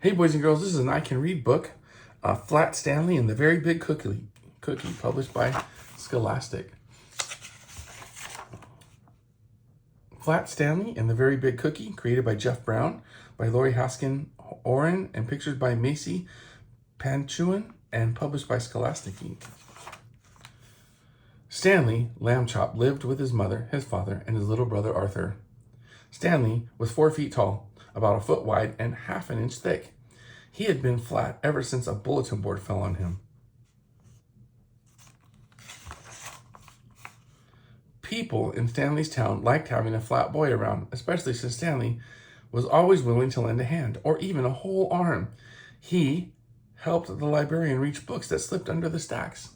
Hey, boys and girls, this is an I Can Read book, Flat Stanley and the Very Big Cookie, published by Scholastic. Flat Stanley and the Very Big Cookie, created by Jeff Brown, by Lori Haskins, Houran, and pictures by Macy Panchuan, and published by Scholastic Inc. Stanley, Lamb Chop, lived with his mother, his father, and his little brother Arthur. Stanley was 4 feet tall, about a foot wide, and half an inch thick. He had been flat ever since a bulletin board fell on him. People in Stanley's town liked having a flat boy around, especially since Stanley was always willing to lend a hand, or even a whole arm. He helped the librarian reach books that slipped under the stacks.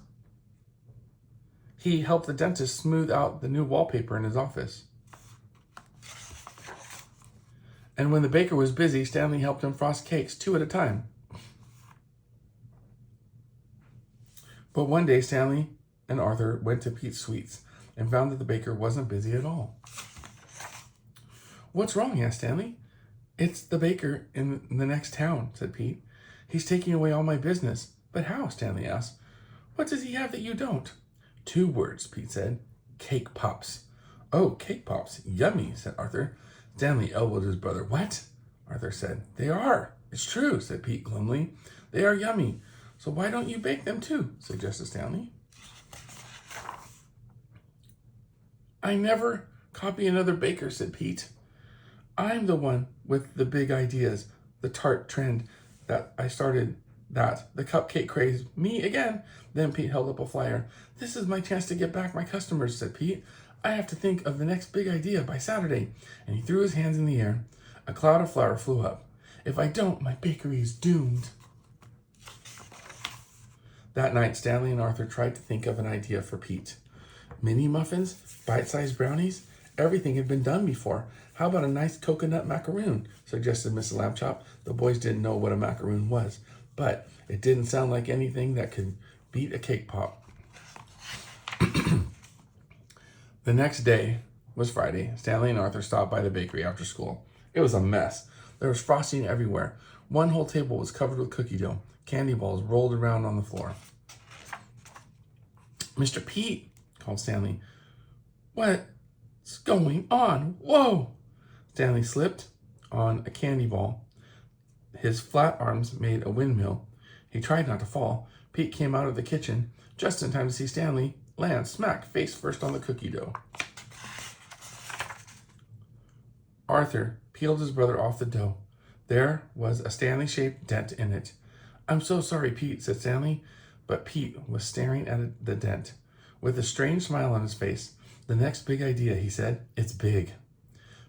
He helped the dentist smooth out the new wallpaper in his office. And when the baker was busy, Stanley helped him frost cakes 2 at a time. But one day, Stanley and Arthur went to Pete's Sweets and found that the baker wasn't busy at all. "What's wrong?" asked Stanley. "It's the baker in the next town," said Pete. "He's taking away all my business." "But how?" Stanley asked. "What does he have that you don't?" "2 words," Pete said. "Cake pops." "Oh, cake pops. Yummy," said Arthur. Stanley elbowed his brother. "What?" Arthur said. "They are. It's true," said Pete glumly. "They are yummy. So why don't you bake them too?" suggested Stanley. "I never copy another baker," said Pete. "I'm the one with the big ideas. The tart trend that I started that. The cupcake craze. Me again." Then Pete held up a flyer. "This is my chance to get back my customers," said Pete. "I have to think of the next big idea by Saturday." And he threw his hands in the air. A cloud of flour flew up. "If I don't, my bakery is doomed." That night, Stanley and Arthur tried to think of an idea for Pete. Mini muffins? Bite-sized brownies? Everything had been done before. "How about a nice coconut macaroon?" suggested Mrs. Lambchop. The boys didn't know what a macaroon was, but it didn't sound like anything that could beat a cake pop. The next day was Friday. Stanley and Arthur stopped by the bakery after school. It was a mess. There was frosting everywhere. One whole table was covered with cookie dough. Candy balls rolled around on the floor. "Mr. Pete," called Stanley. "What's going on? Whoa!" Stanley slipped on a candy ball. His flat arms made a windmill. He tried not to fall. Pete came out of the kitchen just in time to see Stanley land smack face first on the cookie dough. Arthur peeled his brother off the dough. There was a Stanley-shaped dent in it. "I'm so sorry, Pete," said Stanley, but Pete was staring at the dent with a strange smile on his face. "The next big idea," he said. "It's big."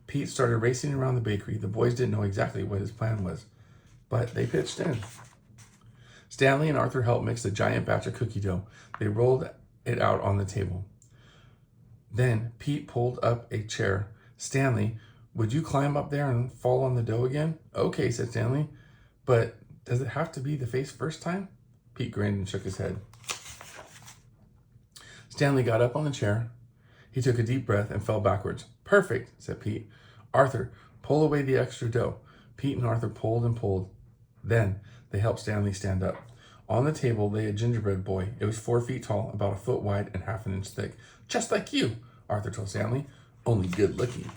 Pete started racing around the bakery. The boys didn't know exactly what his plan was, but they pitched in. Stanley and Arthur helped mix a giant batch of cookie dough. They rolled it out on the table. Then Pete pulled up a chair. "Stanley, would you climb up there and fall on the dough again?" "Okay," said Stanley. "But does it have to be the face first time?" Pete grinned and shook his head. Stanley got up on the chair. He took a deep breath and fell backwards. "Perfect," said Pete. "Arthur, pull away the extra dough." Pete and Arthur pulled and pulled. Then they helped Stanley stand up. On the table lay a gingerbread boy. It was 4 feet tall, about a foot wide, and half an inch thick. "Just like you," Arthur told Stanley, "only good looking."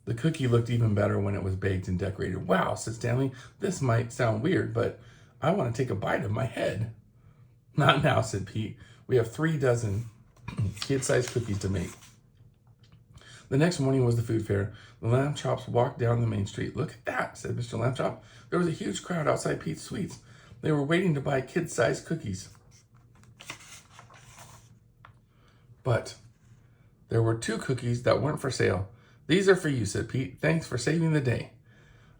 The cookie looked even better when it was baked and decorated. "Wow," said Stanley, "this might sound weird, but I want to take a bite of my head." "Not now," said Pete. "We have 3 dozen kid-sized cookies to make." The next morning was the food fair. The Lamb Chops walked down the main street. "Look at that," said Mr. Lamb Chop. There was a huge crowd outside Pete's Sweets. They were waiting to buy kid-sized cookies. But there were 2 cookies that weren't for sale. "These are for you," said Pete. "Thanks for saving the day."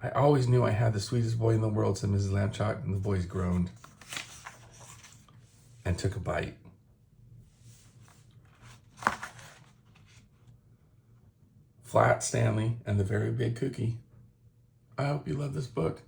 "I always knew I had the sweetest boy in the world," said Mrs. Lamb Chop, and the boys groaned and took a bite. Flat Stanley and the Very Big Cookie. I hope you love this book.